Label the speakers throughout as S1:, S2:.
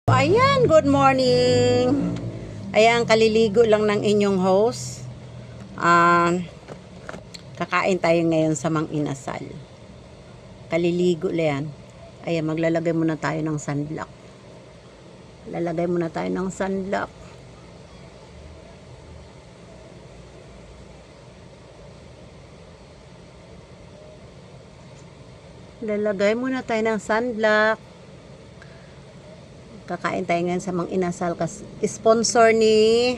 S1: Ayan, good morning. Ayan, kaliligo lang ng inyong host. Kakain tayo ngayon sa Mang Inasal. Kaliligo lang yan. Ayan, maglalagay muna tayo ng sunblock. Lalagay muna tayo ng sunblock. Lalagay muna tayo ng sunblock. Kakain tayo ngayon sa Mang Inasal kasi sponsor ni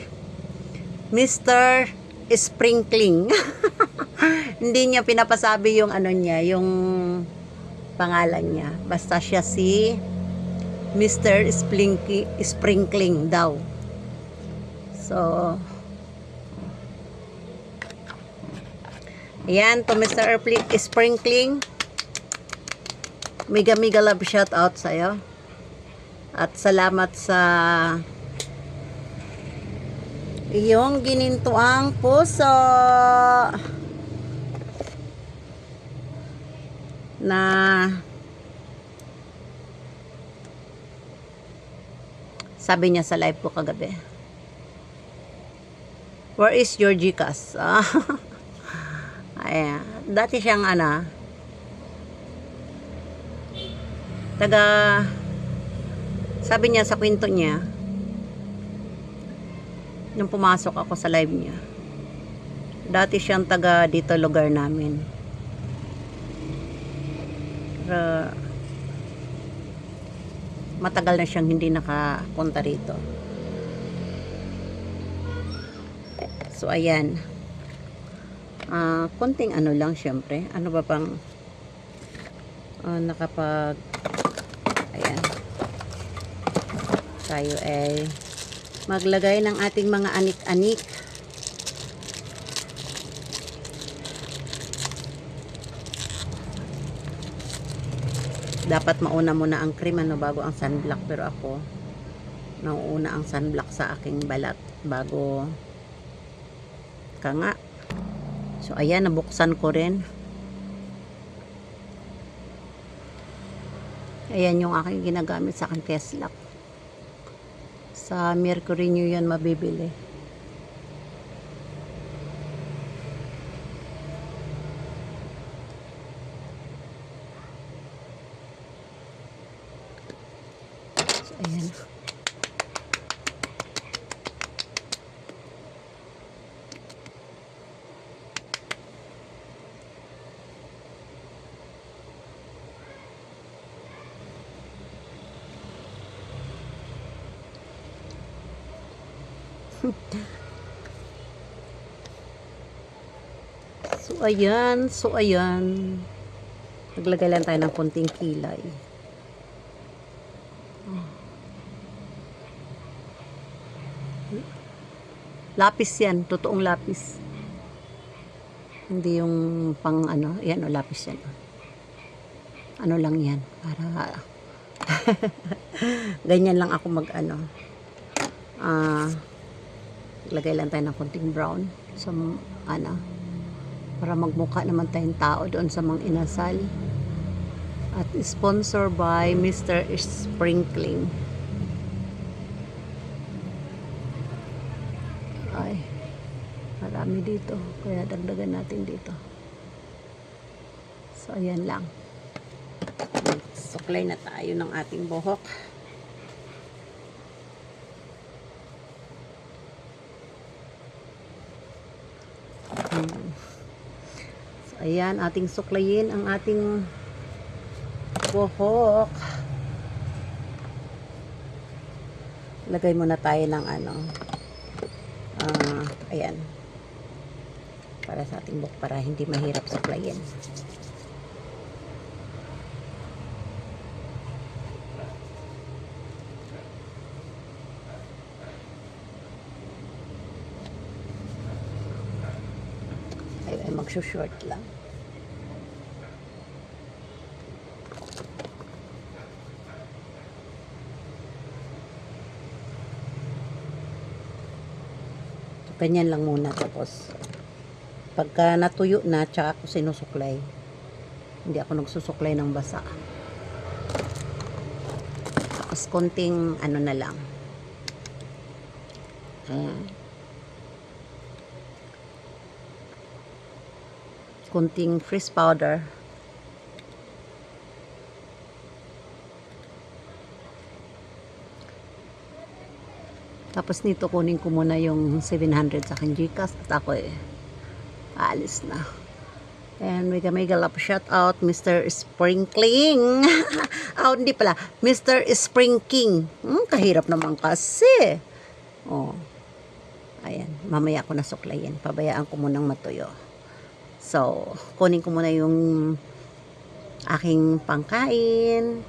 S1: Mr. Sprinkling. Hindi niya pinapasabi yung ano niya, yung pangalan niya. Basta siya si Mr. Sprinkling daw. So, ayan, to Mr. Sprinkling. Mega love shout out sa'yo. At salamat sa iyong ginintuang puso na sabi niya sa live ko kagabi. Where is your Gcash? Ayan. Dati siyang sabi niya sa kwento niya nung pumasok ako sa live niya, dati siyang taga dito lugar namin, pero matagal na siyang hindi nakapunta rito. So ayan, konting lang syempre, ano ba pang ayan, tayo ay maglagay ng ating mga anik-anik. Dapat mauna muna ang cream bago ang sunblock, pero ako nauuna ang sunblock sa aking balat bago nga. So ayan, nabuksan ko rin. Ayan yung aking ginagamit sa aking Tesla. Sa Mercury nyo yan mabibili. So, ayan. So ayan, naglagay lang tayo ng konting kilay. Lapis yan, totoong lapis, hindi yung pang yan lapis yan, lang yan para ganyan lang ako mag lagay lang tayo ng konting brown sa para magmukha naman tayong tao doon sa Mang Inasal. At sponsor by Mr. Sprinkling. Ay, marami dito, kaya dagdagan natin dito. So ayan lang, suklay na tayo ng ating buhok. Ayan, ating suklayin ang ating buhok. Lagay muna tayo ng ayan, para sa ating buhok, para hindi mahirap suklayin. Ay magsushort lang. Ganyan lang muna, tapos pagka natuyo na, tsaka ako sinusuklay. Hindi ako nagsusuklay ng basa. Tapos konting ano na lang. Ayan. Konting freeze powder. Tapos nito kunin ko muna yung 700 sa aking Gcash at ako aalis na. And mega love shout out Mr. Sprinkling. Hindi pala, Mr. Sprinking. Kahirap naman kasi. Oh. Ayan, mamaya ko nasuklayin. Pabayaan ko munang matuyo. So, kunin ko muna yung aking pangkain.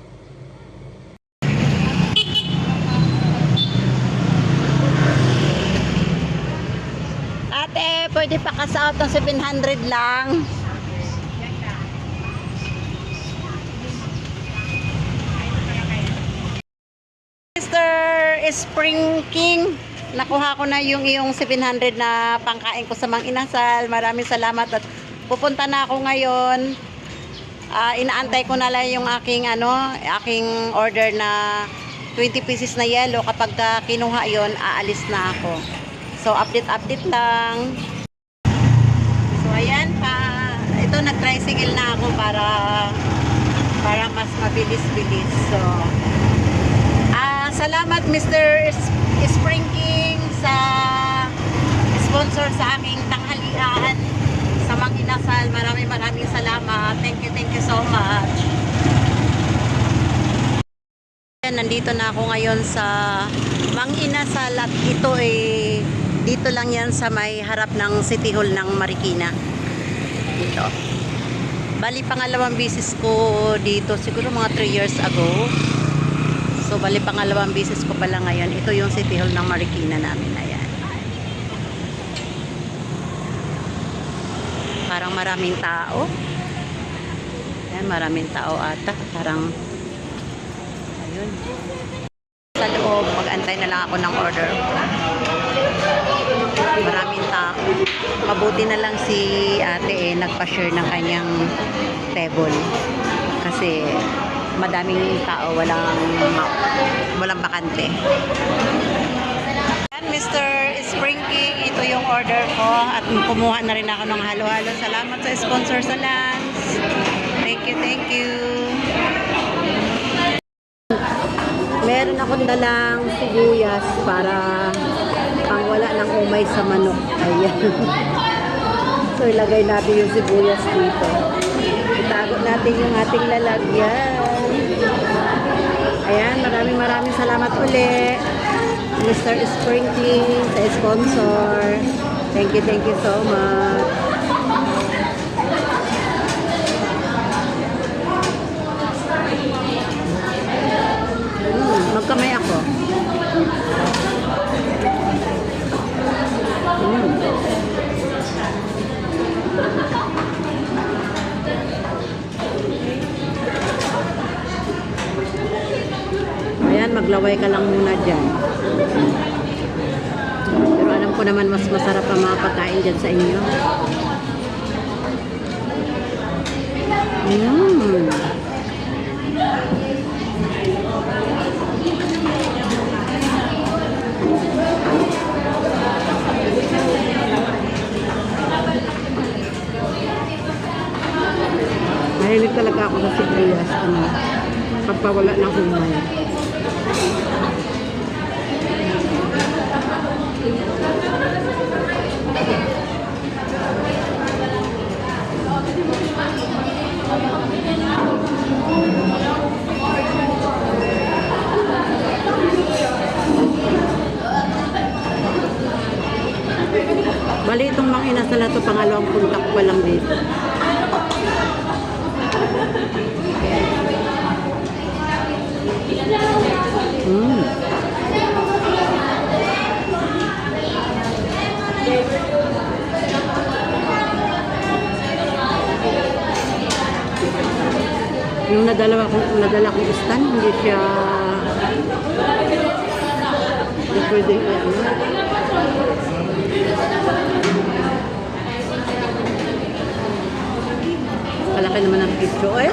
S1: Ate, pwede pa ka-out ng 700 lang. Mr. Spring King, nakuha ko na yung iyong 700 na pangkain ko sa Mang Inasal. Maraming salamat at pupunta na ako ngayon. Inaantay ko na lang yung aking order na 20 pieces na yellow. Kapag kinuha yon, aalis na ako. So update lang. So ayan pa. Ito nag-tricycle na ako para mas mabilis-bilis. So salamat Mr. Spring King sa sponsor sa aking tanghalian sa Mang Inasal. Maraming salamat. Thank you so much. Nandito na ako ngayon sa Mang Inasal at ito dito lang yan sa may harap ng City Hall ng Marikina. Dito. Bali pangalawang bisis ko dito, siguro mga 3 years ago. So bali pangalawang bisis ko pala ngayon. Ito yung City Hall ng Marikina namin. Ayan. Parang maraming tao. Ayan, maraming tao ata. Parang ayun. Sa loob, mag-antay na lang ako ng order. Maraming tao. Mabuti na lang si ate nagpa-share ng kanyang table. Kasi madaming tao, walang bakante. Mr. Spring King, ito yung order ko at kumuha na rin ako ng halo-halo. Salamat sa sponsor sa lunch. Thank you. Meron akong dalang sibuyas para pangwala ng umay sa manok. Ayan. So ilagay natin yung sibuyas dito. Itago natin yung ating lalagyan. Ayan, maraming salamat uli Mr. Sprinkling sa sponsor. Thank you so much. Magkamay ako. Ayan, maglaway ka lang muna dyan. Pero alam ko naman mas masarap ang mga pagkain dyan sa inyo. Mahilig talaga ako sa sibuyas. Pagpawala ng umay. Bali itong Mang Inasal na ito, pangalawang punta ko pa lang dito. Yung nadala kong stand, hindi siya pwede kalaki naman ang picture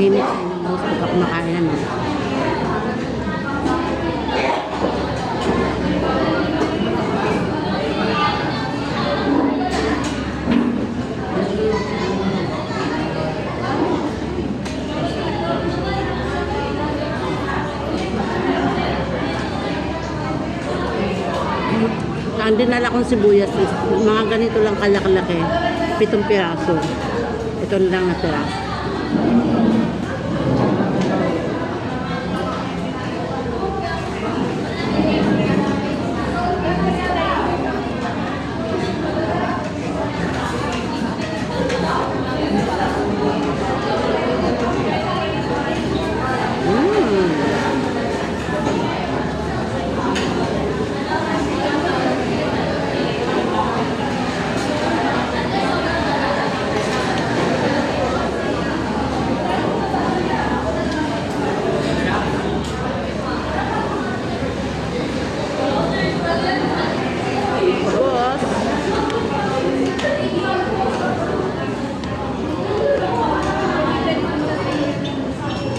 S1: mainit sa inyong house pagka kumakain na. Ang dinala kong sibuyas is mga ganito lang kalaki-laki. 7 piraso. Ito lang natira.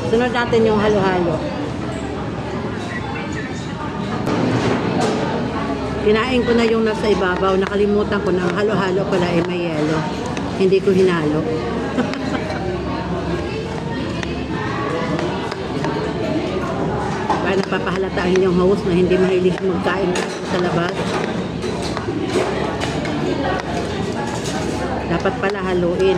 S1: Sunod natin yung halo-halo. Kinain ko na yung nasa ibabaw. Nakalimutan ko na ang halo-halo pala ay may yelo. Hindi ko hinalo. Kaya napapahalataan yung host na hindi mahilig magkain sa labas. Dapat pala haluin.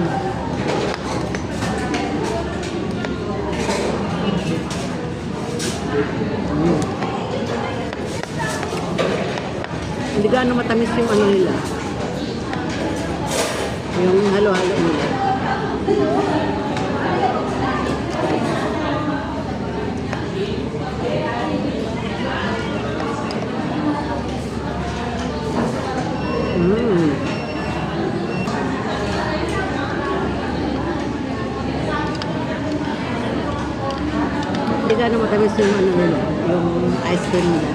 S1: Hindi gaano matamis yung ano nila. Yung halo-halo nila. Hindi gaano matamis yung ano nila. Yung ice cream nila.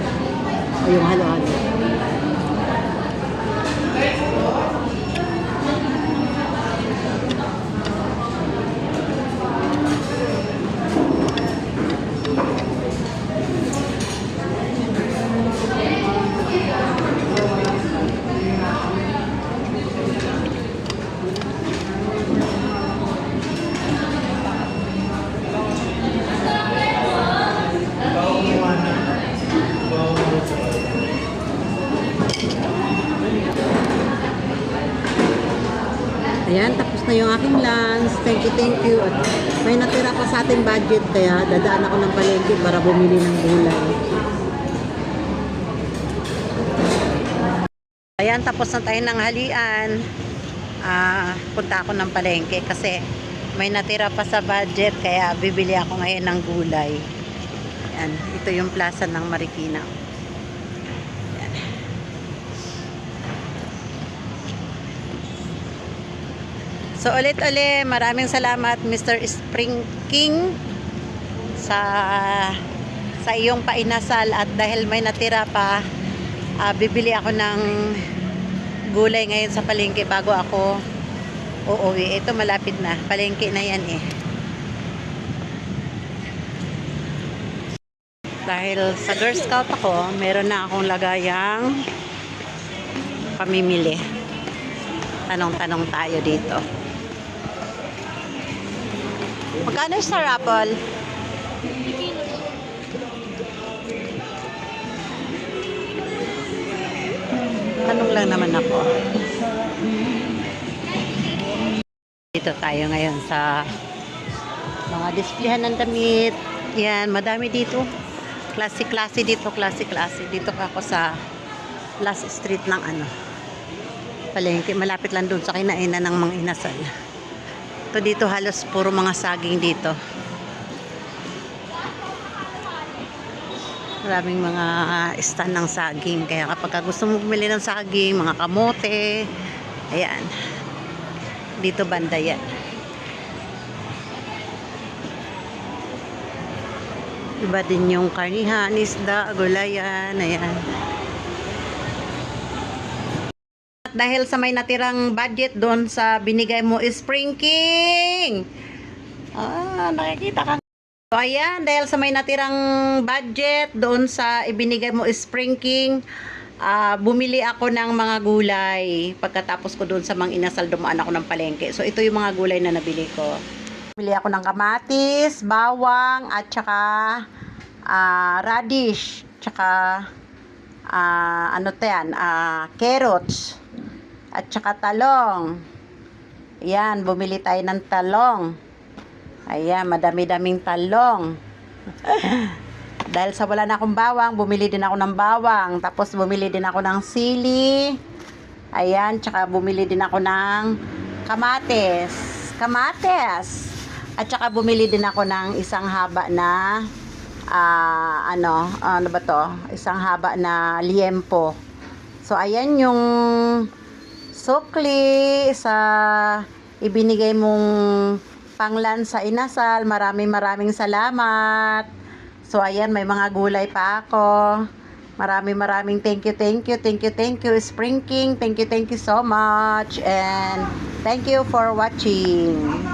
S1: O yung halo-halo. Ayan, tapos na yung aking lunch. Thank you. At may natira pa sa ating budget, kaya dadaan ako ng palengke para bumili ng gulay. Ayan, tapos na tayo ng halian. Punta ako ng palengke kasi may natira pa sa budget, kaya bibili ako ngayon ng gulay. Ayan, ito yung plaza ng Marikina. So ulit-ulit, maraming salamat Mr. Spring King sa iyong painasal, at dahil may natira pa, bibili ako ng gulay ngayon sa palengke bago ako uuwi. Ito malapit na, palengke na yan eh. Dahil sa Girl Scout ako, meron na akong lagayang pamimili. Tanong-tanong tayo dito. Magkano sa raffle? Tanong lang naman ako. Dito tayo ngayon sa mga displayhan ng damit. Yan, madami dito. Klase-klase dito, klase-klase. Dito ako sa last street ng ano, palengke. Malapit lang doon sa kinainan ng mga inasal. Ito dito halos puro mga saging dito. Maraming mga stand ng saging. Kaya kapag gusto mo bumili ng saging, mga kamote, ayan. Dito banda yan. Iba din yung karnihan, isda, gulayan, ayan. Dahil sa may natirang budget doon sa binigay mo, Spring King, Nakikita ka. So, ayan, dahil sa may natirang budget doon sa ibinigay mo spring king, bumili ako ng mga gulay. Pagkatapos ko doon sa Mang Inasal, dumaan ako ng palengke. So, ito yung mga gulay na nabili ko. Bili ako ng kamatis, bawang, at saka radish, tsaka carrots, at saka talong. Ayan, bumili tayo ng talong. Ayan, madami-daming talong. Dahil sa wala na akong bawang, bumili din ako ng bawang. Tapos bumili din ako ng sili. Ayan, tsaka bumili din ako ng kamates. At saka bumili din ako ng isang haba na ano ba to? Isang haba na liempo. So ayan yung sukli sa ibinigay mong panglan sa inasal. Maraming salamat. So ayan, may mga gulay pa ako. Maraming thank you Spring King. Thank you so much, and thank you for watching.